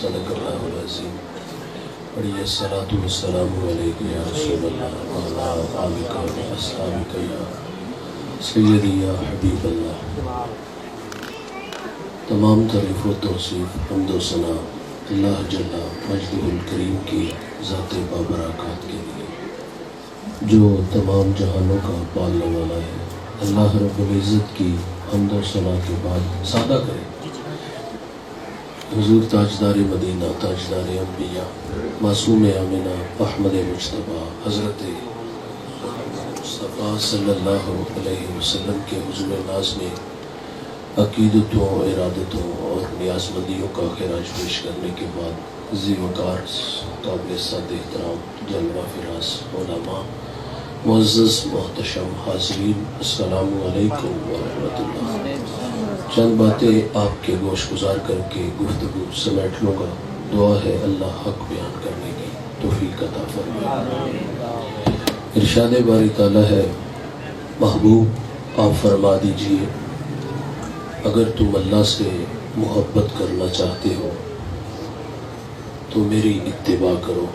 صدق اللہ العظیم۔ پڑھیے الصلاۃ والسلام علیک یا رسول اللہ وعلی آلک و اصحابک یا سیدی یا حبیب اللہ۔ تمام تعریف و توصیف حمد و ثنا اللہ جل مجدہ الکریم کی ذات بابرکات کے لیے جو تمام جہانوں کا پالنے والا ہے۔ اللہ رب العزت کی حمد و ثنا کے بعد سادہ کریں حضور تاجدار مدینہ، تاجدار انبیاء، معصوم آمنہ، احمد مجتبیٰ، حضرت مصطفیٰ صلی اللہ علیہ وسلم کے حضور ناز میں عقیدتوں، ارادتوں اور نیاز مندیوں کا خراج پیش کرنے کے بعد ذی وقار قابل صد احترام جلوہ فراز علماء، معزز محتشم حاضرین، السلام علیکم ورحمۃ اللہ۔ چند باتیں آپ کے گوش گزار کر کے گفتگو سمیٹ لوں گا۔ دعا ہے اللہ حق بیان کرنے کی توفیق عطا فرمائے۔ ارشاد باری تعالیٰ ہے، محبوب آپ فرما دیجئے اگر تم اللہ سے محبت کرنا چاہتے ہو تو میری اتباع کرو۔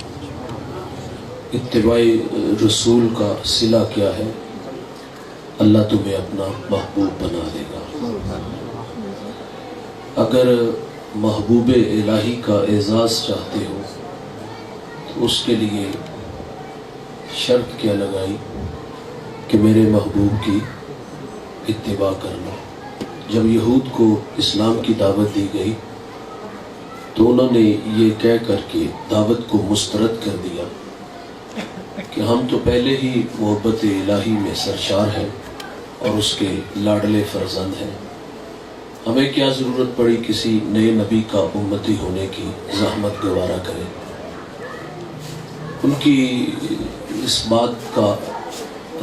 اتباع رسول کا صلہ کیا ہے؟ اللہ تمہیں اپنا محبوب بنا دے گا۔ اگر محبوب الہی کا اعزاز چاہتے ہو تو اس کے لیے شرط کیا لگائی کہ میرے محبوب کی اتباع کرنا۔ جب یہود کو اسلام کی دعوت دی گئی تو انہوں نے یہ کہہ کر کے دعوت کو مسترد کر دیا کہ ہم تو پہلے ہی محبت الہی میں سرشار ہیں اور اس کے لاڈلے فرزند ہیں، ہمیں کیا ضرورت پڑی کسی نئے نبی کا امتی ہونے کی، زحمت گوارا کریں۔ ان کی اس بات کا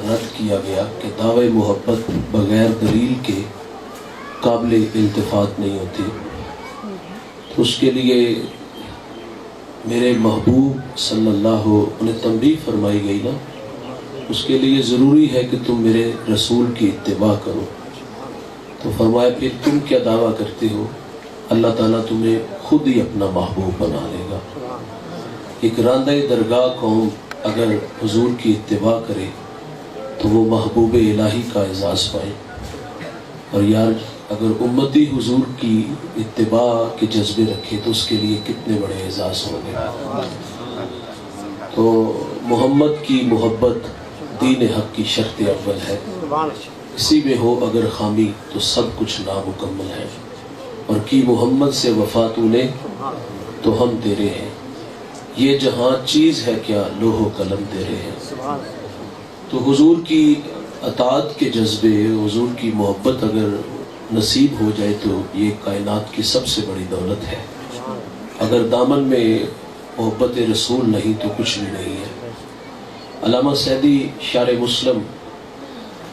رد کیا گیا کہ دعوی محبت بغیر دلیل کے قابل التفات نہیں ہوتی، تو اس کے لیے میرے محبوب صلی اللہ علیہ تنبیہ فرمائی گئی نا، اس کے لیے ضروری ہے کہ تم میرے رسول کی اتباع کرو۔ تو فرمایا پھر تم کیا دعویٰ کرتے ہو؟ اللہ تعالیٰ تمہیں خود ہی اپنا محبوب بنا لے گا۔ ایک راندہ درگاہ قوم اگر حضور کی اتباع کرے تو وہ محبوب الہی کا اعزاز پائے، اور یار اگر امتی حضور کی اتباع کے جذبے رکھے تو اس کے لیے کتنے بڑے اعزاز ہوں گے۔ تو محمد کی محبت دین حق کی شرط اول ہے، اسی میں ہو اگر خامی تو سب کچھ نامکمل ہے، اور کی محمد سے وفا تو نے تو ہم تیرے ہیں، یہ جہاں چیز ہے کیا لوح و قلم تیرے ہیں۔ تو حضور کی اطاعت کے جذبے، حضور کی محبت اگر نصیب ہو جائے تو یہ کائنات کی سب سے بڑی دولت ہے۔ اگر دامن میں محبت رسول نہیں تو کچھ بھی نہیں ہے۔ علامہ سعدی شارح مسلم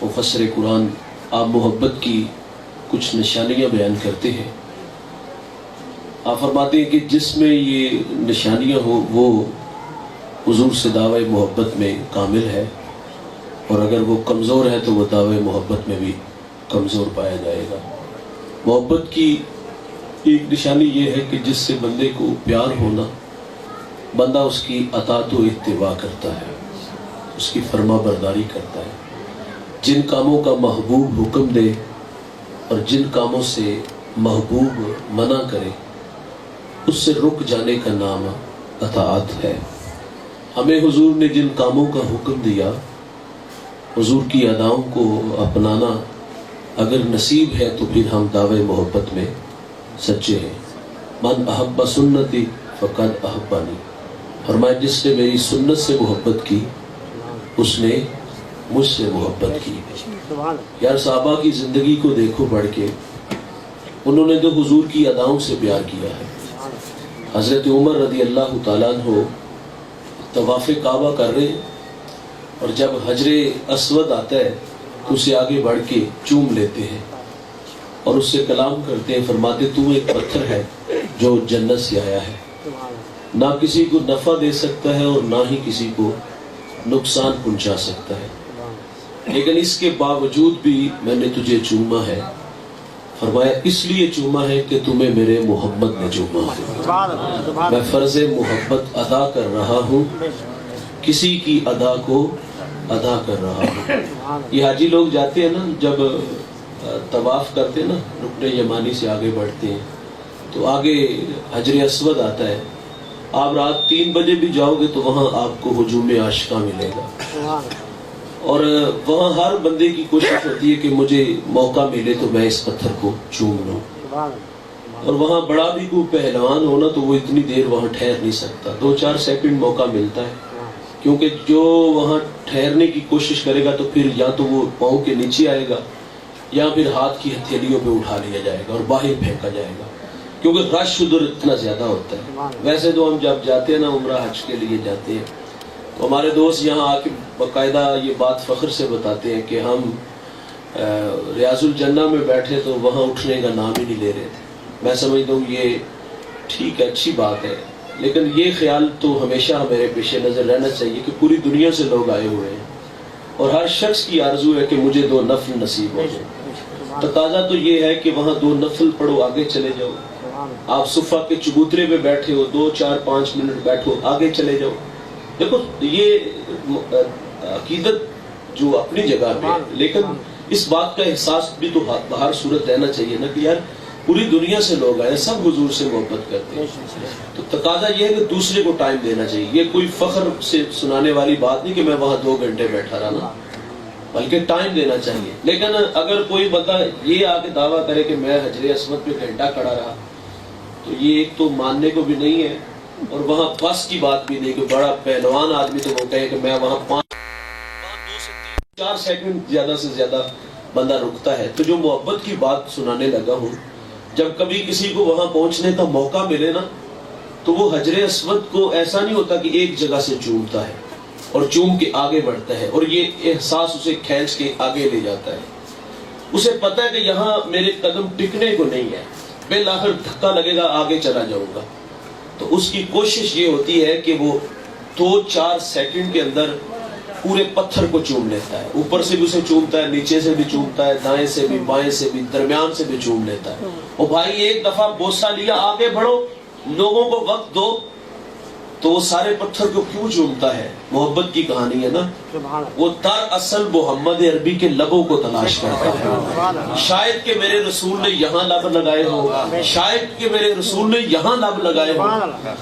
مفسر قرآن آپ محبت کی کچھ نشانیاں بیان کرتے ہیں۔ آپ فرماتے ہیں کہ جس میں یہ نشانیاں ہو وہ حضور سے دعوی محبت میں کامل ہے، اور اگر وہ کمزور ہے تو وہ دعوی محبت میں بھی کمزور پایا جائے گا۔ محبت کی ایک نشانی یہ ہے کہ جس سے بندے کو پیار ہونا، بندہ اس کی اطاعت و اتباع کرتا ہے، اس کی فرما برداری کرتا ہے۔ جن کاموں کا محبوب حکم دے اور جن کاموں سے محبوب منع کرے اس سے رک جانے کا نام اطاعت ہے۔ ہمیں حضور نے جن کاموں کا حکم دیا، حضور کی اداؤں کو اپنانا اگر نصیب ہے تو پھر ہم دعوی محبت میں سچے ہیں۔ من احب سنتی فقد احبانی، فرمایا جس نے میری سنت سے محبت کی اس نے مجھ سے محبت کی۔ یار صحابہ کی زندگی کو دیکھو پڑھ کے، انہوں نے تو حضور کی اداؤں سے پیار کیا ہے۔ حضرت عمر رضی اللہ تعالیٰ عنہ طواف کعبہ کر رہے ہیں، اور جب حجر اسود آتا ہے تو اسے آگے بڑھ کے چوم لیتے ہیں اور اس سے کلام کرتے ہیں، فرماتے تو ایک پتھر ہے جو جنت سے آیا ہے، نہ کسی کو نفع دے سکتا ہے اور نہ ہی کسی کو نقصان پہنچا سکتا ہے، لیکن اس کے باوجود بھی میں نے تجھے چوما ہے فرمایا اس لیے چوما ہے کہ تمہیں میرے محمد نے چوما ہے، میں فرض محبت ادا کر رہا ہوں، کسی کی ادا کو ادا کر رہا ہوں۔ یہ حاجی لوگ جاتے ہیں نا، جب طواف کرتے ہیں نا، رکن یمانی سے آگے بڑھتے ہیں تو آگے حجر اسود آتا ہے، آپ رات 3 بجے بھی جاؤ گے تو وہاں آپ کو ہجوم عاشقاں ملے گا، اور وہاں ہر بندے کی کوشش ہوتی ہے کہ مجھے موقع ملے تو میں اس پتھر کو چوم لوں، اور وہاں بڑا بھی کوئی پہلوان ہونا تو وہ اتنی دیر وہاں ٹھہر نہیں سکتا، 2-4 سیکنڈ موقع ملتا ہے، کیونکہ جو وہاں ٹھہرنے کی کوشش کرے گا تو پھر یا تو وہ پاؤں کے نیچے آئے گا یا پھر ہاتھ کی ہتھیلیوں پہ اٹھا لیا جائے گا اور باہر پھینکا جائے گا، کیونکہ رش ادھر اتنا زیادہ ہوتا ہے۔ ویسے تو ہم جب جاتے ہیں نا عمرہ حج کے لیے جاتے ہیں تو ہمارے دوست یہاں آ کے باقاعدہ یہ بات فخر سے بتاتے ہیں کہ ہم ریاض الجنہ میں بیٹھے تو وہاں اٹھنے کا نام ہی نہیں لے رہے تھے۔ میں سمجھتا ہوں یہ ٹھیک ہے، اچھی بات ہے، لیکن یہ خیال تو ہمیشہ میرے پیش نظر رہنا چاہیے کہ پوری دنیا سے لوگ آئے ہوئے ہیں اور ہر شخص کی آرزو ہے کہ مجھے 2 نفل نصیب ہو جائے۔ تقاضا تو یہ ہے کہ وہاں 2 نفل پڑھو، آگے چلے جاؤ۔ آپ صفہ کے چبوترے پہ بیٹھے ہو، 2-4-5 منٹ بیٹھو، آگے چلے جاؤ۔ دیکھو یہ عقیدت جو اپنی جگہ پہ ہے، لیکن اس بات کا احساس بھی تو ہر صورت رہنا چاہیے نا کہ یار پوری دنیا سے لوگ آئے، سب حضور سے محبت کرتے ہیں، تو تقاضا یہ ہے کہ دوسرے کو ٹائم دینا چاہیے۔ یہ کوئی فخر سے سنانے والی بات نہیں کہ میں وہاں 2 گھنٹے بیٹھا رہا نا، بلکہ ٹائم دینا چاہیے۔ لیکن اگر کوئی بندہ یہ آ کے دعویٰ کرے کہ میں حجر اسود پہ گھنٹہ کھڑا رہا تو یہ ایک تو ماننے کو بھی نہیں ہے، اور وہاں بس کی بات بھی نہیں کہ بڑا پہلوان آدمی تو وہ کہے کہ میں وہاں 2 سے 4 سیکنڈ زیادہ سے زیادہ بندہ رکتا ہے۔ تو جو محبت کی بات سنانے لگا ہوں، جب کبھی کسی کو وہاں پہنچنے کا موقع ملے نا تو وہ حجر اسود کو ایسا نہیں ہوتا کہ ایک جگہ سے چومتا ہے اور چوم کے آگے بڑھتا ہے اور یہ احساس اسے کھینچ کے آگے لے جاتا ہے۔ اسے پتہ ہے کہ یہاں میرے قدم ٹکنے کو نہیں ہے، بالآخر دھکا لگے گا، آگے چلا جاؤں گا۔ تو اس کی کوشش یہ ہوتی ہے کہ وہ 2-4 سیکنڈ کے اندر پورے پتھر کو چوم لیتا ہے، اوپر سے بھی اسے چومتا ہے، نیچے سے بھی چومتا ہے، دائیں سے بھی، بائیں سے بھی، درمیان سے بھی چوم لیتا ہے۔ اور بھائی ایک دفعہ بوسہ لیا، آگے بڑھو، لوگوں کو وقت دو، تو وہ سارے پتھر کو کیوں چومتا ہے؟ محبت کی کہانی ہے نا، وہ دراصل محمد عربی کے لبوں کو تلاش کرتا ہے۔ شاید کہ میرے رسول نے یہاں لب لگائے ہو، شاید کہ میرے رسول نے یہاں لب لگائے ہو،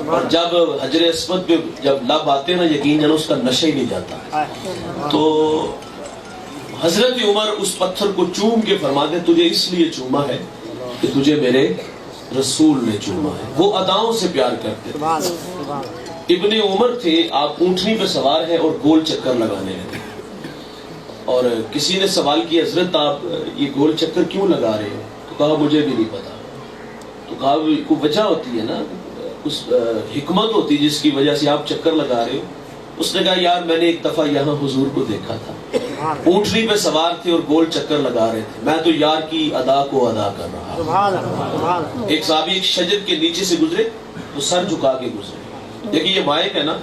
اور جب حجر اسود پہ جب لب آتے ہیں نا، یقین جانا اس کا نشہ ہی نہیں جاتا۔ تو حضرت عمر اس پتھر کو چوم کے فرماتے تجھے اس لیے چوما ہے کہ تجھے میرے رسول نے چوما ہے۔ وہ اداؤں سے پیار کرتے تھے۔ ابن عمر تھے، آپ اونٹنی پہ سوار ہیں اور گول چکر لگانے لگے، اور کسی نے سوال کیا حضرت آپ یہ گول چکر کیوں لگا رہے ہو؟ تو کہا مجھے بھی نہیں پتا۔ تو کہا کوئی وجہ ہوتی ہے نا، اس حکمت ہوتی جس کی وجہ سے آپ چکر لگا رہے ہو۔ اس نے کہا یار میں نے ایک دفعہ یہاں حضور کو دیکھا تھا، اونٹنی پہ سوار تھے اور گول چکر لگا رہے تھے، میں تو یار کی ادا کو ادا کر رہا۔ ایک صحابی ایک شجر کے نیچے سے گزرے تو سر جھکا کے گزرے۔ دیکھیے یہ مائک ہے نا،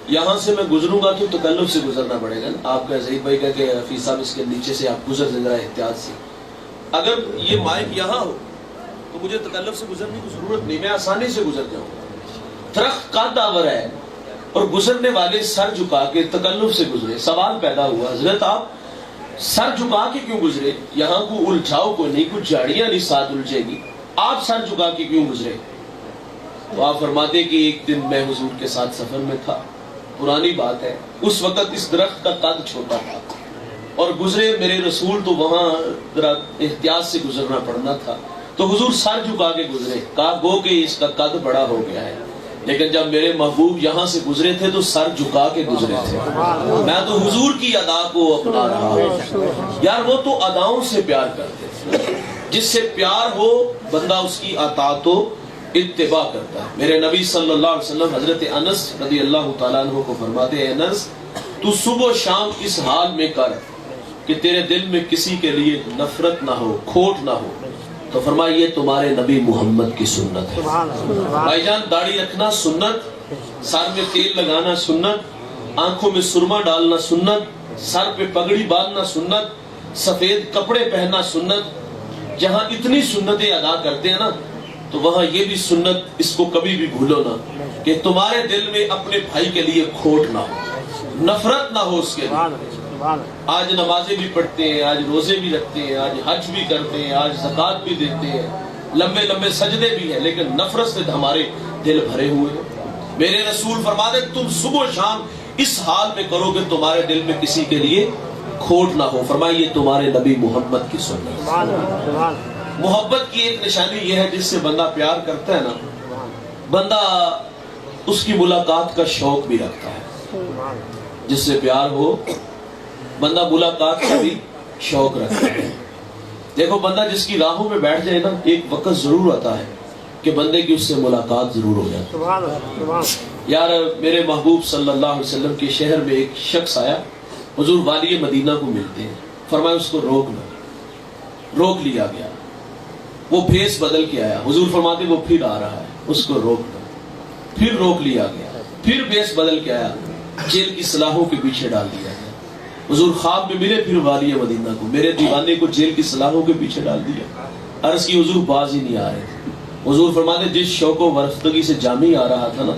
یہاں سے میں گزروں گا تو تکلف سے گزرنا پڑے گا نا۔ آپ کا زہید بھائی کا کہ حفیظ صاحب اس کے نیچے سے آپ گزر ذرا احتیاط سے۔ اگر یہ مائک یہاں ہو تو مجھے تکلف سے گزرنے کی ضرورت نہیں، میں آسانی سے گزر جاؤں گا۔ درخت کا داور ہے اور گزرنے والے سر جھکا کے تکلف سے گزرے۔ سوال پیدا ہوا حضرت آپ سر جھکا کے کیوں گزرے؟ یہاں کو الجھاؤ کو نہیں، کچھ جھاڑیاں نہیں ساتھ الجھے گی، آپ سر جھکا کے کیوں گزرے؟ تو آپ فرماتے کہ ایک دن میں حضور کے ساتھ سفر میں تھا، پرانی بات ہے، اس وقت اس درخت کا قد چھوٹا تھا اور گزرے میرے رسول تو وہاں ذرا احتیاط سے گزرنا پڑنا تھا، تو حضور سر جھکا کے گزرے۔ کہا گو کہ اس کا قد بڑا ہو گیا ہے، لیکن جب میرے محبوب یہاں سے گزرے تھے تو سر جھکا کے گزرے تھے، میں تو حضور کی ادا کو اپنا رہا ہوں۔ یار وہ تو اداؤں سے پیار کرتے تھے، جس سے پیار ہو بندہ اس کی اطاعت و اتباع کرتا ہے۔ میرے نبی صلی اللہ علیہ وسلم حضرت انس رضی اللہ تعالیٰ عنہ کو فرماتے ہیں انس تو صبح و شام اس حال میں کر کہ تیرے دل میں کسی کے لیے نفرت نہ ہو، کھوٹ نہ ہو۔ تو فرمایا یہ تمہارے نبی محمد کی سنت ہے۔ بھائی جان داڑھی رکھنا سنت، سر میں تیل لگانا سنت، آنکھوں میں سرما ڈالنا سنت، سر پہ پگڑی باندھنا سنت، سفید کپڑے پہننا سنت، جہاں اتنی سنتیں ادا کرتے ہیں نا تو وہاں یہ بھی سنت اس کو کبھی بھی بھولو نہ کہ تمہارے دل میں اپنے بھائی کے لیے کھوٹ نہ ہو, نفرت نہ ہو اس کے لیے. آج نمازیں بھی پڑھتے ہیں, آج روزے بھی رکھتے ہیں, آج حج بھی کرتے ہیں, آج زکوٰۃ بھی دیتے ہیں, لمبے لمبے سجدے بھی ہیں, لیکن نفرت سے ہمارے دل بھرے ہوئے ہیں. میرے رسول فرماتے تم صبح و شام اس حال میں کرو کہ تمہارے دل میں کسی کے لیے کھوٹ نہ ہو. فرمائیے تمہارے نبی محمد کی سنت. محبت کی ایک نشانی یہ ہے جس سے بندہ پیار کرتا ہے نا, بندہ اس کی ملاقات کا شوق بھی رکھتا ہے. جس سے پیار ہو بندہ ملاقات کا بھی شوق رکھتا ہے. دیکھو بندہ جس کی راہوں میں بیٹھ جائے نا, ایک وقت ضرور آتا ہے کہ بندے کی اس سے ملاقات ضرور ہو جاتی. یار میرے محبوب صلی اللہ علیہ وسلم کے شہر میں ایک شخص آیا, حضور والی مدینہ کو ملتے ہیں, فرمایا اس کو روک لو. روک لیا گیا, وہ بھیس بدل کے آیا, حضور فرماتے وہ پھر آ رہا ہے, اس کو روک لو. پھر روک لیا گیا, پھر بھیس بدل کے آیا, جیل کی سلاخوں کے پیچھے ڈال دیا گیا. حضور خواب میں ملے پھر والی مدینہ کو, میرے دیوانے کو جیل کی سلاخوں کے پیچھے ڈال دیا. عرض کی حضور باز ہی نہیں آ رہے تھے. حضور فرماتے جس شوق و ورفتگی سے جامی آ رہا تھا نا,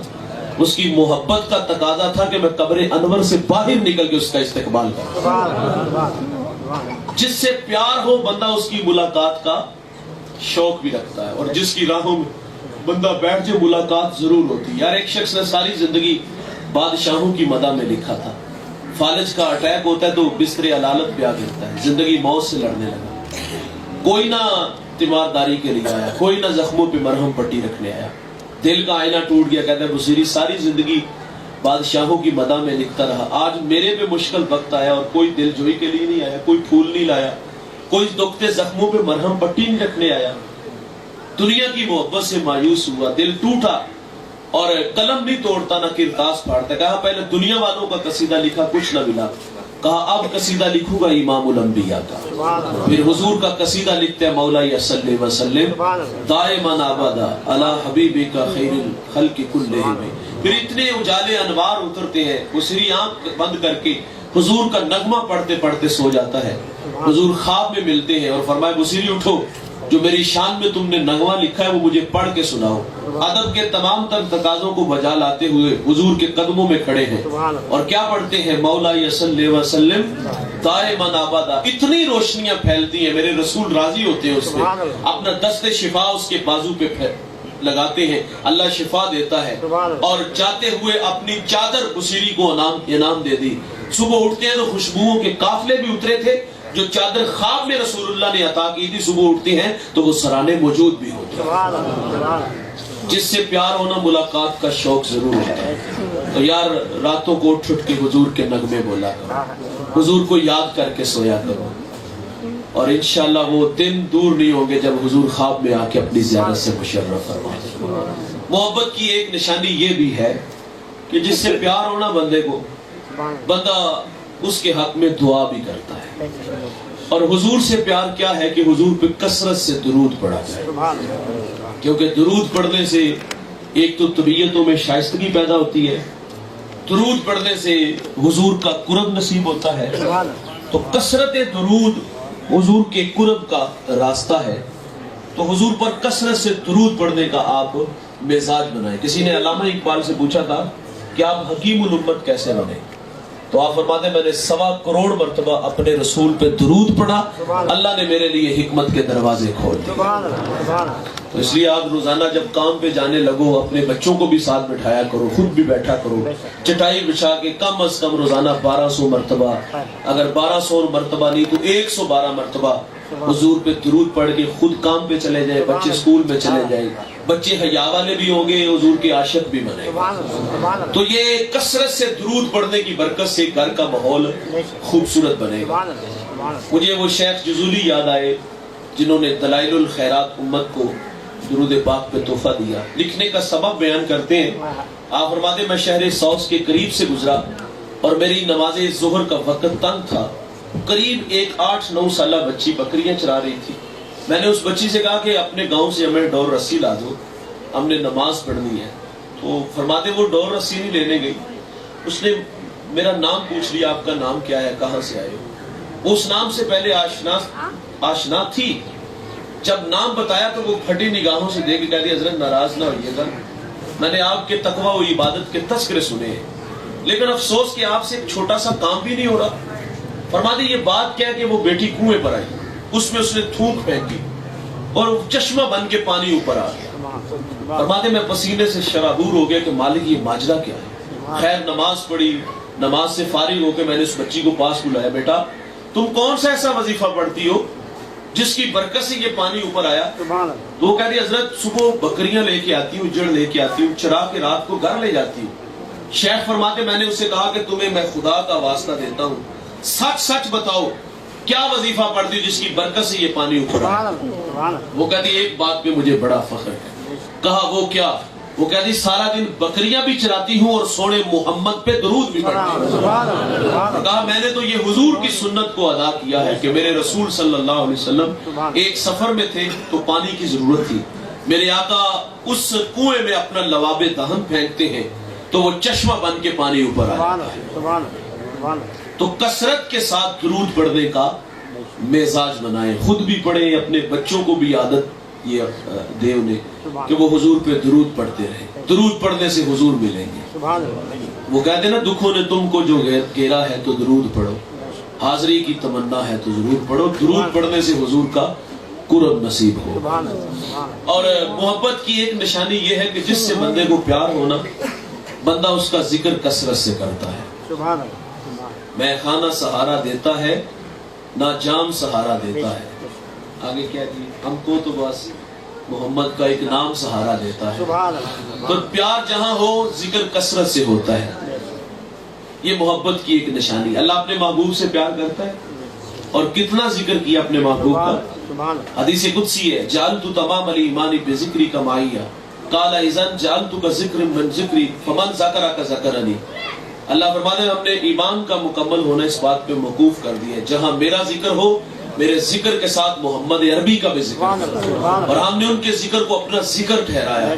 اس کی محبت کا تقاضا تھا کہ میں قبر انور سے باہر نکل کے اس کا استقبال کروں. جس سے پیار ہو بندہ اس کی ملاقات کا شوق بھی رکھتا ہے, اور جس کی راہوں میں بندہ بیٹھ جائے ملاقات ضرور ہوتی. یار ایک شخص نے ساری زندگی بادشاہوں کی مدح میں لکھا تھا. فالج کا اٹیک ہوتا ہے تو بستر علالت پہ آ گرتا ہے, زندگی موت سے لڑنے لگا. کوئی نہ تیمارداری کے لیے آیا, کوئی نہ زخموں پہ مرہم پٹی رکھنے آیا. دل کا آئینہ ٹوٹ گیا, کہتا ہے بصیری ساری زندگی بادشاہوں کی مدح میں لکھتا رہا, آج میرے پہ مشکل وقت آیا اور کوئی دل جوئی کے لیے نہیں آیا, کوئی پھول نہیں لایا, کوئی دکھتے زخموں پہ مرہم پٹی نہیں رکھنے آیا. دنیا کی محبت سے مایوس ہوا, دل ٹوٹا, اور قلم نہیں توڑتا نہ کرتاس پھاڑتا. کہا پہلے دنیا والوں کا قصیدہ لکھا, کچھ نہ ملا. کہا اب قصیدہ لکھوں گا امام الانبیاء کا. پھر حضور کا قصیدہ لکھتے ہیں مولا صلی وسلم دائما ابدا علی حبیبک خیر الخلق کلہم. پھر اتنے اجالے انوار اترتے ہیں, اسری آنکھ بند کر کے حضور کا نغمہ پڑھتے پڑھتے سو جاتا ہے. حضور خواب میں ملتے ہیں اور فرمائے بصیری اٹھو, جو میری شان میں تم نے نغمہ لکھا ہے وہ مجھے پڑھ کے سناؤ. ادب کے تمام تر تقاضوں کو بجا لاتے ہوئے حضور کے قدموں میں کھڑے ہیں اور کیا پڑھتے ہیں مولا صلی وسلم دائما ابدا. اتنی روشنیاں پھیلتی ہیں, میرے رسول راضی ہوتے ہیں اس پہ, اپنا دست شفا اس کے بازو پہ لگاتے ہیں, اللہ شفا دیتا ہے, اور جاتے ہوئے اپنی چادر بصیری کو انعام دے دی. صبح اٹھتے ہیں تو خوشبوؤں کے قافلے بھی اترے تھے, جو چادر خواب میں رسول اللہ نے عطا کی تھی, صبح اٹھتے ہیں تو وہ سرانے موجود بھی ہوتے ہیں. جس سے پیار ہونا ملاقات کا شوق ضرور ہوتا ہے. تو یار راتوں کو اٹھ اٹھ کے حضور کے نغمے بولا کرو, حضور کو یاد کر کے سویا کرو, اور انشاءاللہ وہ دن دور نہیں ہوں گے جب حضور خواب میں آ کے اپنی زیارت سے مشرف فرما دیں. محبت کی ایک نشانی یہ بھی ہے کہ جس سے پیار ہونا بندے کو, بندہ اس کے حق میں دعا بھی کرتا ہے. اور حضور سے پیار کیا ہے کہ حضور پہ کثرت سے درود پڑھا جائے, کیونکہ درود پڑھنے سے ایک تو طبیعتوں میں شائستگی پیدا ہوتی ہے, درود پڑھنے سے حضور کا قرب نصیب ہوتا ہے. تو کثرت درود حضور کے قرب کا راستہ ہے. تو حضور پر کثرت سے درود پڑھنے کا آپ مزاج بنائیں. کسی نے علامہ اقبال سے پوچھا تھا کہ آپ حکیم الامت کیسے بنے, تو آپ فرماتے ہیں میں نے 1.25 کروڑ مرتبہ اپنے رسول پہ درود پڑھا, اللہ نے میرے لیے حکمت کے دروازے کھول دیے. تو اس لیے آپ روزانہ جب کام پہ جانے لگو اپنے بچوں کو بھی ساتھ بٹھایا کرو, خود بھی بیٹھا کرو, چٹائی بچھا کے کم از کم روزانہ 1200 مرتبہ, اگر 1200 مرتبہ نہیں تو 112 مرتبہ حضور پہ درود پڑھ کے خود کام پہ چلے جائیں, بچے اسکول میں چلے جائیں, بچے حیا والے بھی ہوں گے, حضور کے عاشق بھی بنے. تو یہ کثرت سے درود پڑھنے کی برکت سے گھر کا ماحول خوبصورت بنے گا. مجھے وہ شیخ جزولی یاد آئے جنہوں نے دلائل الخیرات امت کو درود پاک پہ تحفہ دیا. لکھنے کا سبب بیان کرتے ہیں, آپ فرماتے میں شہر سوس کے قریب سے گزرا اور میری نماز ظہر کا وقت تنگ تھا. قریب ایک 8-9 سالہ بچی بکریاں چرا رہی تھی. میں نے اس بچی سے کہا کہ اپنے گاؤں سے ہمیں ڈور رسی لا دو, ہم نے نماز پڑھنی ہے. تو فرماتے وہ ڈور رسی نہیں لینے گئی, اس نے میرا نام پوچھ لیا, آپ کا نام کیا ہے, کہاں سے آئے ہو. وہ اس نام سے پہلے آشنا تھی, جب نام بتایا تو وہ پھٹی نگاہوں سے دیکھ کے کہہ دیا حضرت ناراض نہ ہوئیے گا، میں نے آپ کے تقوی و عبادت کے تذکرے سنے ہیں، لیکن افسوس کہ آپ سے ایک چھوٹا سا کام بھی نہیں ہو رہا۔ فرماتے یہ بات کیا کہ وہ بیٹی کنویں پر آئی، اس میں اس نے تھوک پھینکی اور چشمہ بن کے پانی اوپر آ گیا۔ فرماتے میں پسینے سے شرابور ہو گیا کہ مالک یہ ماجرا کیا ہے۔ خیر نماز پڑھی، نماز سے فارغ ہو کے میں نے اس بچی کو پاس بلایا، بیٹا تم کون سا ایسا وظیفہ پڑھتی ہو جس کی برکت سے یہ پانی اوپر آیا؟ تو وہ کہہ رہی حضرت صبح بکریاں لے کے آتی ہوں، جڑ لے کے آتی ہوں، چرا کے رات کو گھر لے جاتی ہوں۔ شیخ فرماتے میں نے اسے کہا کہ تمہیں میں خدا کا واسطہ دیتا ہوں، سچ سچ بتاؤ کیا وظیفہ پڑھتی ہو جس کی برکت سے یہ پانی اوپر آیا؟ وہ کہتی ایک بات پہ مجھے بڑا فخر ہے۔ کہا وہ کیا؟ وہ کہتی سارا دن بکریاں بھی چراتی ہوں اور سونے محمد پہ درود بھی پڑھتی ہوں۔ کہا میں نے تو یہ حضور کی سنت کو ادا کیا ہے کہ میرے رسول صلی اللہ علیہ وسلم ایک سفر میں تھے تو پانی کی ضرورت تھی، میرے آقا اس کنویں میں اپنا لواب دہن پھینکتے ہیں تو وہ چشمہ بن کے پانی اوپر آیا۔ تو کثرت کے ساتھ درود پڑھنے کا مزاج بنائیں، خود بھی پڑھیں، اپنے بچوں کو بھی عادت یہ دے انہیں کہ وہ حضور پہ درود پڑھتے رہیں۔ درود پڑھنے سے حضور ملیں گے۔ وہ کہتے ہیں نا دکھوں نے تم کو جو گھیرا ہے تو درود پڑھو، حاضری کی تمنا ہے تو ضرور پڑھو، درود پڑھنے سے حضور کا قرب نصیب ہو۔ اور محبت کی ایک نشانی یہ ہے کہ جس سے بندے کو پیار ہونا، بندہ اس کا ذکر کثرت سے کرتا ہے۔ میں خانہ سہارا دیتا ہے نہ جام سہارا دیتا ہے، آگے کیا جی ہم کو تو بس محمد کا ایک نام سہارا دیتا ہے۔ تو پیار جہاں ہو ذکر کثرت سے ہوتا ہے، یہ محبت کی ایک نشانی۔ اللہ اپنے محبوب سے پیار کرتا ہے اور کتنا ذکر کیا اپنے محبوب کا۔ حدیث قدسی ہے جعلت تمام الایمان بذکری کا معیہ قال اذن جعلتک ذکر من ذکری فمن ذکرک ذکرنی۔ اللہ فرماتے ہیں ہم نے ایمان کا مکمل ہونا اس بات پہ موقوف کر دیا ہے، جہاں میرا ذکر ہو میرے ذکر کے ساتھ محمد عربی کا بھی ذکر ہو، اور ہم نے ان کے ذکر کو اپنا ذکر ٹھہرایا ہے۔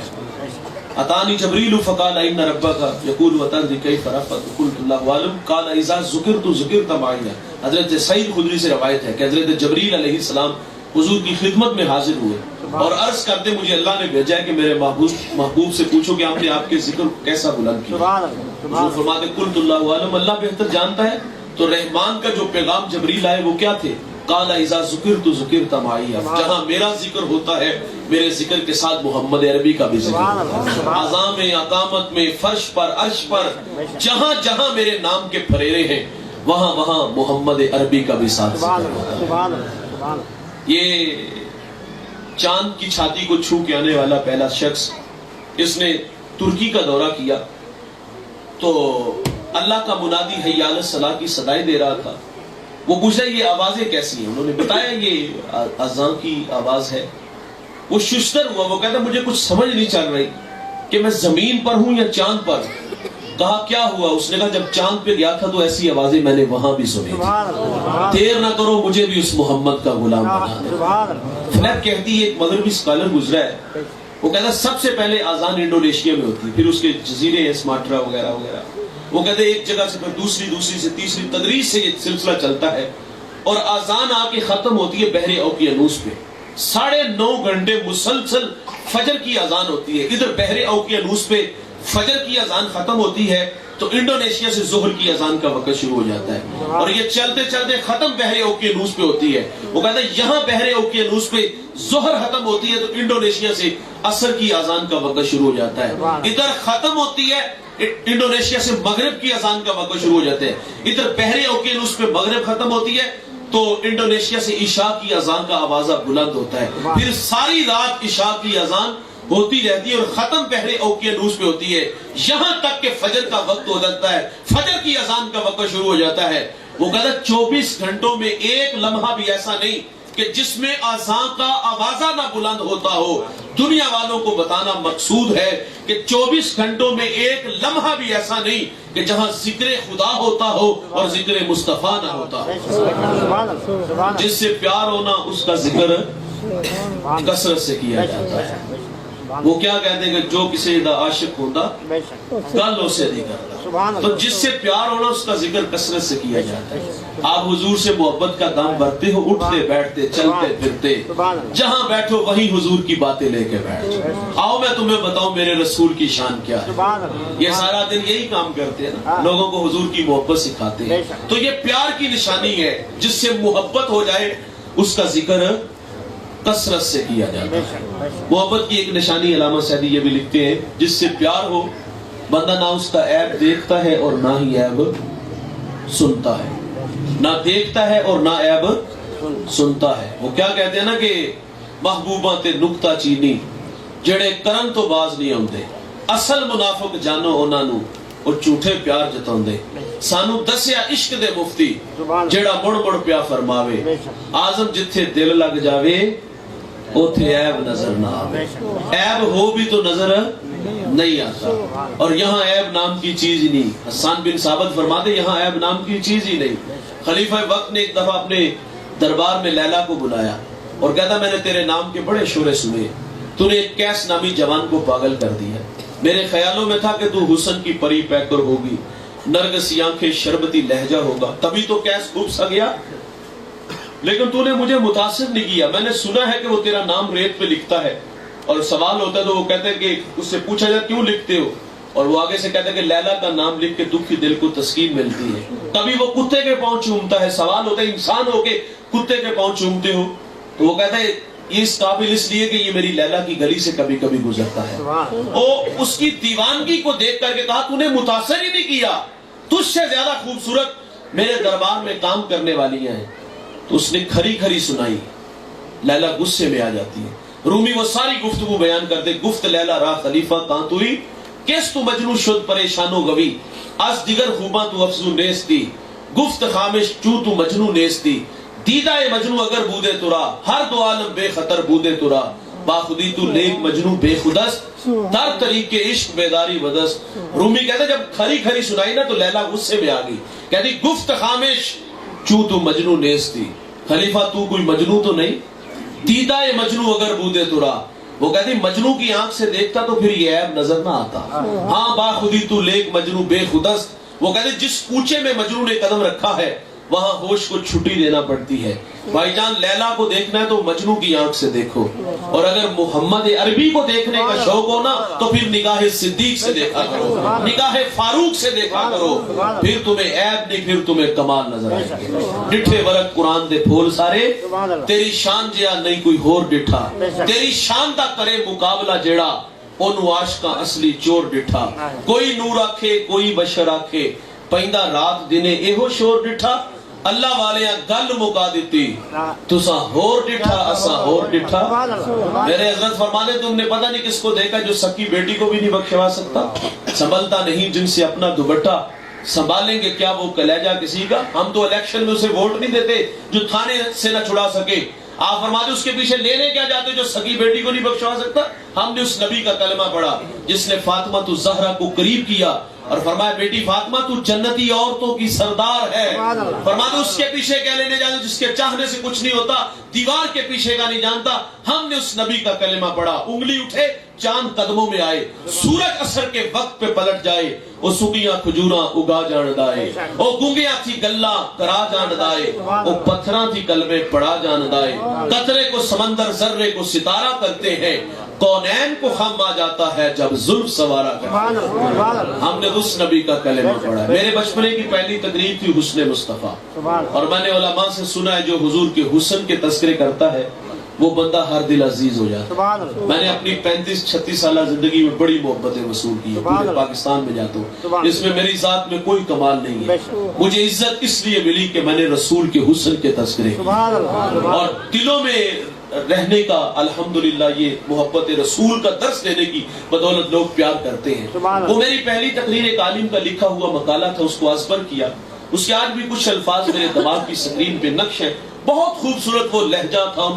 اتانی جبریل فقال ان ربک یقول وتنزل کیف رفعت قلت اللہ عالم قال اذا ذکرت ذکرت معی۔ حضرت سعید خدری سے روایت ہے کہ حضرت جبریل علیہ السلام حضور کی خدمت میں حاضر ہوئے اور عرض کرتے مجھے اللہ نے بھیجا ہے کہ میرے محبوب سے پوچھو کہ آپ نے آپ کے ذکر کیسا بلند کیا۔ حضور فرماتے قلت اللہ عالم، اللہ بہتر جانتا ہے۔ تو رحمان کا جو پیغام جبریل آئے وہ کیا تھے؟ قال اذا ذکرت ذکرت معی، جہاں میرا ذکر ہوتا ہے میرے ذکر کے ساتھ محمد عربی کا بھی ذکر ہوتا ہے۔ اذان میں، اقامت میں، فرش پر، عرش پر، جہاں جہاں میرے نام کے پھریرے ہیں وہاں وہاں محمد عربی کا بھی ساتھ ذکر ہوتا ہے۔ یہ چاند کی چھاتی کو چھو کے آنے والا پہلا شخص، اس نے ترکی کا دورہ کیا تو اللہ کا منادی حی علی الصلاۃ کی صدائیں دے رہا تھا۔ وہ پوچھا یہ آوازیں کیسی ہیں؟ انہوں نے بتایا یہ اذان کی آواز ہے۔ وہ ششدر ہوا، وہ کہتا مجھے کچھ سمجھ نہیں چل رہی کہ میں زمین پر ہوں یا چاند پر۔ کہا کیا ہوا؟ اس نے کہا جب چاند پہ گیا تھا تو ایسی آوازیں میں نے وہاں بھی سنی تھی، دیر نہ کرو مجھے بھی اس محمد کا غلام بنا دے۔ فلیپ کہتی ہے ایک مغربی اسکالر گزرا ہے، وہ کہتا سب سے پہلے اذان انڈونیشیا میں ہوتی ہے، پھر اس کے جزیرے ہیں سماٹرا وغیرہ وغیرہ۔ وہ کہتے ایک جگہ سے پھر دوسری، دوسری سے تیسری، تدریج سے یہ سلسلہ چلتا ہے اور اذان آ کے ختم ہوتی ہے بحر اوقیانوس پہ۔ 9.5 گھنٹے مسلسل فجر کی اذان ہوتی ہے، ادھر بحر اوقیانوس پہ فجر کی اذان ختم ہوتی ہے تو انڈونیشیا سے ظہر کی اذان کا وقت شروع ہو جاتا ہے اور یہ چلتے چلتے ختم بحر اوقیانوس پہ ہوتی ہے۔ وہ کہتا ہے یہاں بحر اوقیانوس پہ ظہر ختم ہوتی ہے تو انڈونیشیا سے عصر کی اذان کا وقت شروع ہو جاتا ہے۔ ادھر ختم ہوتی ہے انڈونیشیا سے مغرب کی اذان کا وقت شروع ہو جاتا ہے، ادھر بحر اوقیانوس پہ مغرب ختم ہوتی ہے تو انڈونیشیا سے عشاء کی اذان کا آوازہ بلند ہوتا ہے۔ پھر ساری رات عشاء کی اذان ہوتی رہتی ہے اور ختم بحر اوقیانوس پہ ہوتی ہے، یہاں تک کہ فجر کا وقت ہو جاتا ہے، فجر کی اذان کا وقت شروع ہو جاتا ہے۔ وہ کہتا ہے 24 گھنٹوں میں ایک لمحہ بھی ایسا نہیں کہ جس میں اذان کا آوازہ نہ بلند ہوتا ہو۔ دنیا والوں کو بتانا مقصود ہے کہ 24 گھنٹوں میں ایک لمحہ بھی ایسا نہیں کہ جہاں ذکر خدا ہوتا ہو اور ذکر مصطفیٰ نہ ہوتا ہو۔ جس سے پیار ہونا اس کا ذکر کثرت سے کیا جاتا ہے۔ وہ کیا کہتے ہیں کہ جو کسی دا عاشق ہوتا گل اسے نہیں کرتا. تو جس سے پیار ہونا اس کا ذکر کثرت سے کیا جاتا ہے. آپ حضور سے محبت کا دام بھرتے ہو, اٹھتے بیٹھتے چلتے پھرتے, جہاں بیٹھو وہیں حضور کی باتیں لے کے بیٹھو. آؤ میں تمہیں بتاؤں میرے رسول کی شان کیا ہے. یہ سارا دن یہی کام کرتے ہیں نا, لوگوں کو حضور کی محبت سکھاتے ہیں. تو یہ پیار کی نشانی ہے, جس سے محبت ہو جائے اس کا ذکر کثرت سے کیا جاتا ہے. محبت کی ایک نشانی علامہ سعدی یہ بھی لکھتے ہیں, جس سے پیار ہو بندہ نہ اس کا عیب دیکھتا ہے اور نہ ہی عیب سنتا ہے. نہ دیکھتا ہے اور نہ عیب سنتا ہے. وہ کیا کہتے ہیں نا کہ محبوباں تے نکتہ چینی جڑے کرن تو باز نہیں ہوندے, اصل منافق جانو انہاں نو اور جھوٹے پیار جتاندے. سانو دسیا عشق دے مفتی جڑا مڑ مڑ پیا فرماوے, آزم جتھے دل لگ جاوے اوتھے عیب نظر نہ آوے. عیب ہو بھی تو نظر نہیں آتا, اور یہاں عیب نام کی چیز ہی نہیں. حسان بن ثابت فرماتے یہاں عیب نام کی چیز ہی نہیں. خلیفہ وقت نے ایک دفعہ اپنے دربار میں لیلا کو بلایا اور کہتا میں نے تیرے نام کے بڑے شورے سنے, تو نے ایک کیس نامی جوان کو پاگل کر دیا. میرے خیالوں میں تھا کہ تو حسن کی پری پیکر ہوگی, نرگسی آنکھیں شربتی لہجہ ہوگا, تبھی تو کیس خوب سا گیا. لیکن تو نے مجھے متاثر نہیں کیا. میں نے سنا ہے کہ وہ تیرا نام ریت پہ لکھتا ہے, اور سوال ہوتا ہے تو وہ کہتے ہیں کہ اس سے پوچھا جائے کیوں لکھتے ہو, اور وہ آگے سے کہتا ہے کہ لیلا کا نام لکھ کے دکھی دل کو تسکین ملتی ہے. کبھی وہ کتے کے پاؤں چومتا ہے, سوال ہوتا ہے انسان ہو کے کتے کے پاؤں چومتے ہو, تو وہ کہتا ہے یہ اس قابل اس لیے کہ یہ میری لیلا کی گلی سے کبھی کبھی گزرتا ہے. وہ اس کی دیوانگی کو دیکھ کر کے کہا تو نے متاثر ہی نہیں کیا, تجھ سے زیادہ خوبصورت میرے دربار میں کام کرنے والی ہیں. تو اس نے کھری کھری سنائی, لیلا غصے میں آ جاتی ہے. رومی وہ ساری گفتگو بیان کر دے, گفت لیلا را خلیفہ کان توئی کس تو مجنو شد پریشانو گوی, از دیگر خوباں تو افزو نیستی, گفت خامش چو تو مجنو نیستی, دیدہ مجنو اگر بودے ترا, ہر دو عالم بے خطر بودے ترا, باخودی تو لیک مجنو بے خودست, در طریق عشق بیداری ودست. رومی کہتے جب کھری کھری سنائی نا تو لیلا غصے میں آ گئی, کہتی گفت خامش چو تو مجنو نیستی, خلیفہ تو کوئی مجنو تو نہیں, دیدہ مجنو اگر بودے ترا. وہ کہتی مجنو کی آنکھ سے دیکھتا تو پھر یہ عیب نظر نہ آتا. ہاں باخودی تو لیک مجنو بے خودست. وہ کہتے جس کوچے میں مجنو نے قدم رکھا ہے وہاں ہوش کو چھٹی دینا پڑتی ہے. بھائی جان لیلا کو دیکھنا ہے تو مجنو کی آنکھ سے دیکھو, اور اگر محمد عربی کو دیکھنے کا شوق ہو نا تو پھر نگاہ صدیق سے دیکھا کرو, نگاہ فاروق سے دیکھا کرو, پھر تمہیں عیب نہیں پھر تمہیں کمال نظر آئے گے. ڈٹھے ورق قرآن دے پھول سارے, تیری شان جیا نہیں کوئی ہور ڈٹھا, تیری شان دا کرے مقابلہ جیڑا اونو عاشقاں اصلی چور ڈٹھا. کوئی نور آکھے کوئی بشر آکھے, پہندہ رات دنے ایہو شور ڈٹھا, اللہ والے گل مکا دیتی تسا ہور ڈٹھا اسا ہور ڈٹھا. میرے حضرت فرمانے تم نے پتہ نہیں کس کو دیکھا جو سکی بیٹی کو بھی نہیں بخشوا سکتا, سنبھلتا نہیں جن سے اپنا دوپٹہ, سنبھالیں گے کیا وہ کلیجہ کسی کا. ہم تو الیکشن میں اسے ووٹ نہیں دیتے جو تھانے سے نہ چھڑا سکے. آپ فرماتے اس کے پیچھے لینے کیا جاتے جو سکی بیٹی کو نہیں بخشوا سکتا. ہم نے اس نبی کا کلمہ پڑھا جس نے فاطمہ تو زہرا کو قریب کیا اور فرمایا بیٹی فاطمہ تو جنتی عورتوں کی سردار ہے. فرماتے اس کے پیچھے کیا لینے جاتے جس کے چاہنے سے کچھ نہیں ہوتا, دیوار کے پیچھے کا نہیں جانتا. ہم نے اس نبی کا کلمہ پڑھا, انگلی اٹھے چاند قدموں میں آئے, سورج اثر کے وقت پہ پلٹ جائے, او سکیاں کھجوراں اگا جان دائے, او گنگیاں تھی گلا کرا جان دائے, او پتھراں تھی کلمے پڑا جان دائے. قطرے کو سمندر ذرے کو ستارہ کرتے ہیں, کونین کو خم آ جاتا ہے جب زلف سوارا کرتے ہیں. ہم نے اس نبی کا کلمہ پڑھا. میرے بچپنے کی پہلی تقریر تھی حسن مصطفیٰ, اور میں نے علماء سے سنا ہے جو حضور کے حسن کے تذکرے کرتا ہے وہ بندہ ہر دل عزیز ہو جاتا ہے. میں نے اپنی 35-36 سالہ زندگی میں بڑی محبتیں وصول کی, پورے پاکستان میں جاتا ہوں, اس میں میری ذات میں کوئی کمال نہیں ہے. مجھے عزت اس لیے ملی کہ میں نے رسول کے حسن کے تذکرے اور دلوں میں رہنے کا الحمدللہ یہ محبت رسول کا درس دینے کی بدولت لوگ پیار کرتے ہیں. وہ میری پہلی تقریر ایک عالم کا لکھا ہوا مقالہ تھا, اس کو ازبر کیا. اس کے آج بھی کچھ الفاظ میرے دماغ کی سکرین پہ نقش ہے. بہت خوبصورت وہ لہجہ تھا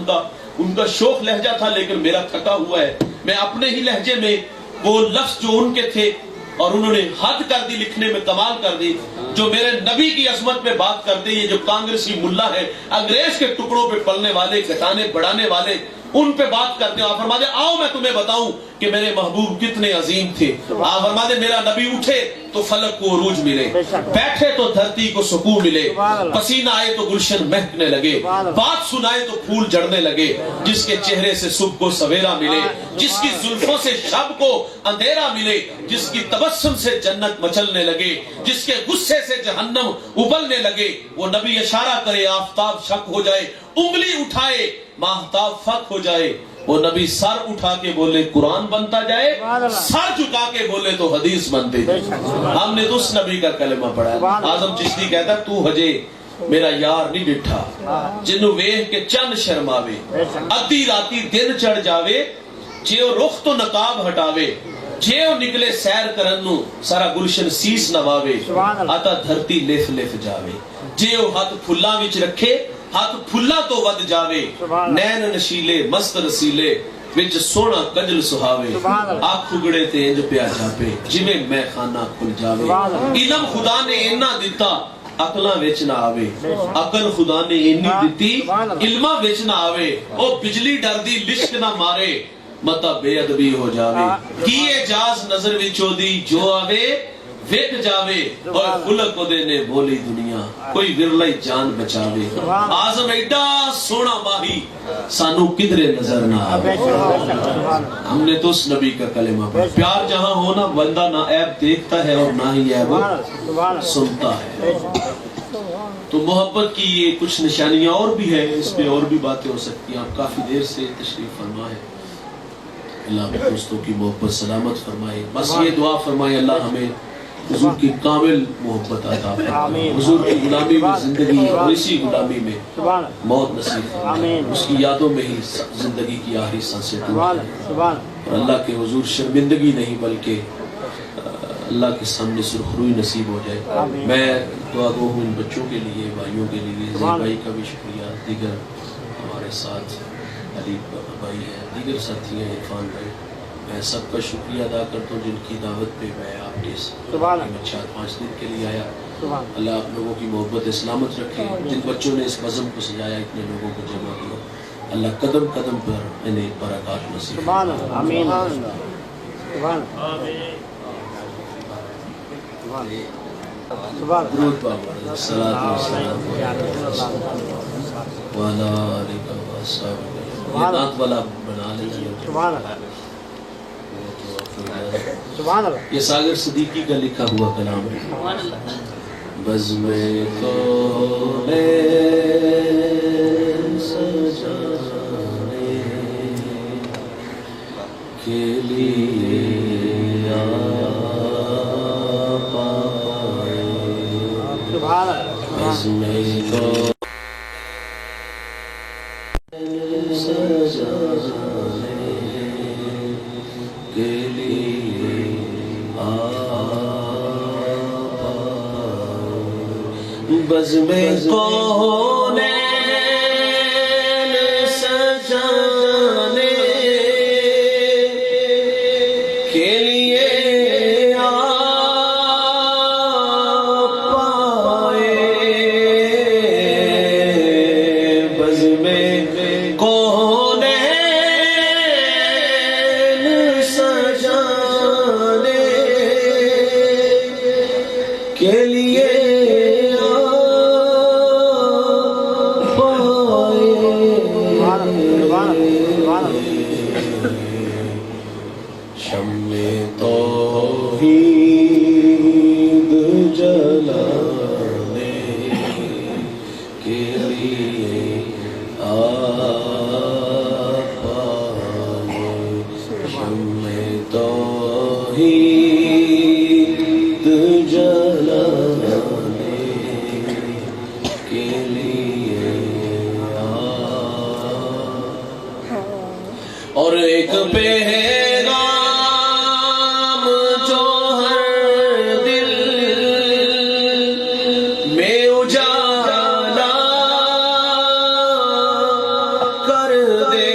ان کا شوق لہجہ تھا, لیکن میرا تھکا ہوا ہے. میں اپنے ہی لہجے میں وہ لفظ جو ان کے تھے اور انہوں نے حد کر دی لکھنے میں, کمال کر دی, جو میرے نبی کی عظمت میں بات کرتے. یہ جو کانگریسی ملا ہے, انگریز کے ٹکڑوں پہ پلنے والے, گھٹانے بڑھانے والے, ان پہ بات کرتے ہیں. آپ فرما دیں آؤ میں تمہیں بتاؤں کہ میرے محبوب کتنے عظیم تھے. آپ فرما دیں میرا نبی اٹھے تو فلک کو عروج ملے, بیٹھے تو دھرتی کو سکون ملے, پسینہ آئے تو گلشن مہکنے لگے, بات سنائے تو پھول جڑنے لگے, جس کے چہرے سے صبح کو سویرا ملے, جس کی زلفوں سے شب کو اندھیرا ملے, جس کی تبسم سے جنت مچلنے لگے, جس کے غصے سے جہنم ابلنے لگے. وہ نبی اشارہ کرے آفتاب شک ہو جائے, انگلی اٹھائے ماہتاب فک ہو جائے. وہ نبی سر اٹھا کے بولے قرآن بنتا جائے, سر جھکا کے بولے تو حدیث بنتے جائے. ہم نے تو اس نبی کا کلمہ پڑھا ہے. اعظم چشتی کہتا ہے تو ہجے میرا یار نہیں ڈٹھا جنوں ویکھ کے چند شرماوے, ادھی راتی دن چڑھ جاوے جے او رخ تو نقاب ہٹاوے, جے او نکلے سیر کرن نو سارا گلشن سیس نواوے, آتا دھرتی لف لف جاوے, جے او ہاتھ پھلاں وچ رکھے ہاتھ پھلا تو ود جاوے, نین نشیلے مست رسیلے وچ سونا کجل سہاوے, آنکھ اگڑے تے انج پیا جاپے جویں میں خانہ کھل جاوے. علم خدا نے اینا دیتا عقلاں وچ نہ آوے, عقل خدا نے اینی دتی علماں وچ نہ آوے. او بجلی ڈردی لشک نہ مارے متا بے ادبی ہو جاوے, کی اجاز نظر وچوں دی جو آوے ویک جاوے, اور خلق دے نے بولی دنیا کوئی ورلائی جان بچاوے. اعظم ایڈا سونا ماہی سانو کدھرے نظر نہ آوے. ہم نے تو اس نبی کا کلمہ پڑھا. پیار جہاں ہونا بندہ نہ عیب دیکھتا ہے اور نہ ہی عیب سنتا ہے. تو محبت کی یہ کچھ نشانیاں اور بھی ہے, اس میں اور بھی باتیں ہو سکتی ہیں. آپ کافی دیر سے تشریف فرما ہے. اللہ اپنے دوستوں کی محبت سلامت فرمائے. بس یہ دعا فرمائے اللہ ہمیں حضور کی کامل محبت عطا فرمائے, حضور کی غلامی میں زندگی اور اسی غلامی میں موت نصیب فرمائے, اس کی یادوں میں ہی زندگی کی آخری سانسیں ٹوٹیں, اور اللہ کے حضور شرمندگی نہیں بلکہ اللہ کے سامنے سرخروئی نصیب ہو جائے. میں دعا گو ہوں ان بچوں کے لیے, بھائیوں کے لیے. زید بھائی کا بھی شکریہ, دیگر ہمارے ساتھ علی بھائی ہیں, دیگر ساتھی ہیں, عرفان بھائی, میں سب کا شکریہ ادا کرتا ہوں جن کی دعوت پہ میں آپ کے 4-5 دن کے لیے آیا. اللہ آپ لوگوں کی محبت سلامت رکھے. جن بچوں نے اس بزم کو سجایا, اتنے لوگوں کو جمع کیا, اللہ قدم قدم پر انہیں برکات نصیب فرمائے. آمین. درود پاک صلاۃ و سلام وعلی آلہ و صحبہ. یہ نعت والا بنا لیجیے. یہ ساگر صدیقی کا لکھا ہوا کلام ہے. بزم کونین سجانے کے لیے آپ آئے, بزم کونین سجانے کے لیے بزم کونین سجانے کے لیے آپ آئے, بزم کونین سجانے کے لیے شمع توحید جلانے کے لیے آپ آئے, شمع توحید جلانے کے لیے اور ایک پیغام جو ہر دل میں اجالا کر دے,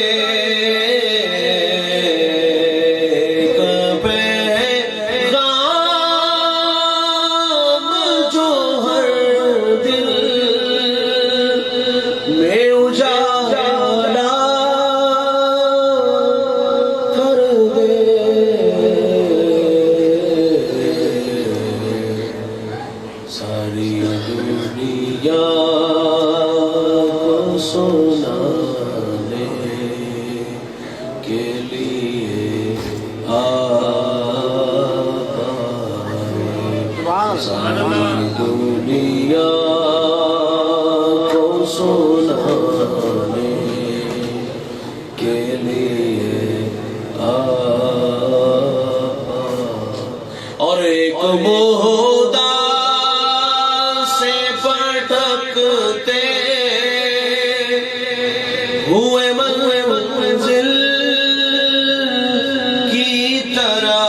ایک پیغام جو ہر دل میں اجالا ساری دنیا کو سنانے کے لیے ساری دنیا کو سنانے کے لیے اور ایک مہدا سے بھٹکتے ہوئے منزل کی طرح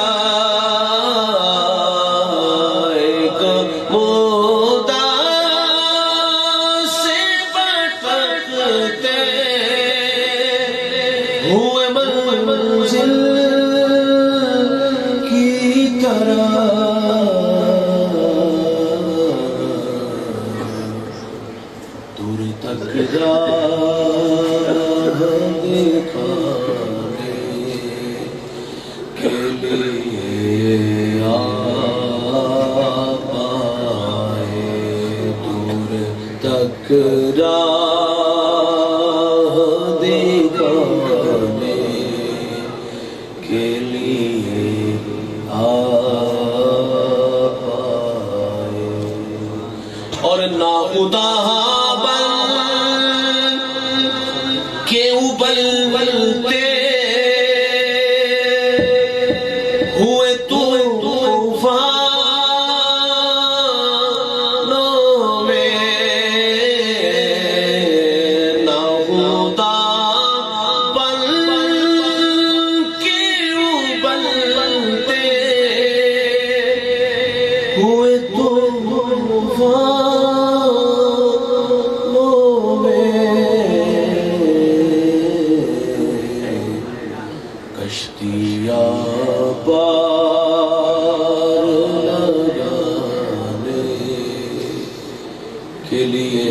ایک مہدا سے بھٹکتے ہوئے منزل کی طرح دور تک دکھانے کے لیے آئے دور تک دکھانے کے لیے آئے اور ناخدا کے ابلتے ہوئے طوفانوں میں ناخدا بن کے ابلتے ہوئے طوفانوں کشتیاں پار لگانے کے لیے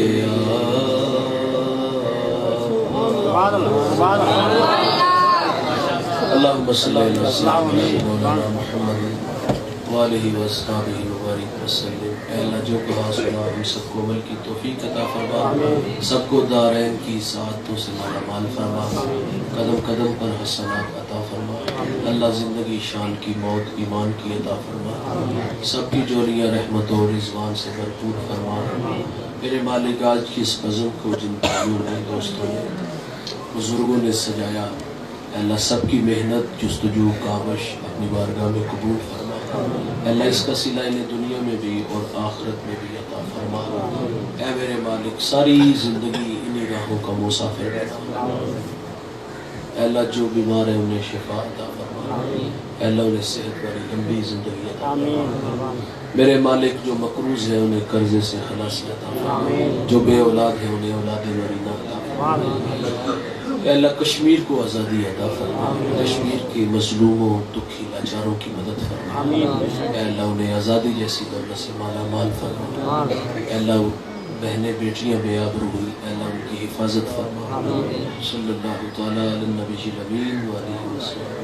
اللہم صلی اللہ علیہ محمد وآلہ وصحبہ وبارک وسلم۔ اے اللہ جو کہا سنا ہم سب کو عمل کی توفیق عطا فرما، سب کو دارین کی سعادتوں سے مالا مال فرما، قدم قدم پر حسنات عطا فرما، اللہ زندگی شان کی موت ایمان کی عطا فرما، سب کی جوڑیاں رحمت و رضوان سے بھرپور فرما۔ میرے مالک آج کی اس بزم کو جن بھائیوں نے دوستوں نے بزرگوں نے سجایا، اے اللہ سب کی محنت جستجو کاوش اپنی بارگاہ میں قبول فرما۔ اللہ اس کا صلہ انہیں دنیا میں بھی اور آخرت میں بھی عطا فرما۔ اے میرے مالک ساری زندگی انہی راہوں کا مسافر بنا۔ اے اللہ جو بیمار ہے انہیں شفا عطا فرما۔ اے اللہ انہیں صحت والی لمبی زندگی عطا فرما۔ میرے مالک جو مقروض ہے انہیں قرضے سے خلاصی عطا فرما، جو بے اولاد ہے انہیں اولاد وارثہ عطا فرما۔ اے اللہ کشمیر کو آزادی عطا فرما، کشمیر کے مظلوموں دکھی لاچاروں کی مدد فرما۔ اے اللہ انہیں آزادی جیسی دولت سے مالا مال فرما۔ اے اللہ بہنیں بیٹیاں بے آبرو ہوئی، اے اللہ ان کی حفاظت فرما۔ صلی اللہ تعالیٰ علی النبی الامین وآلہ وسلم۔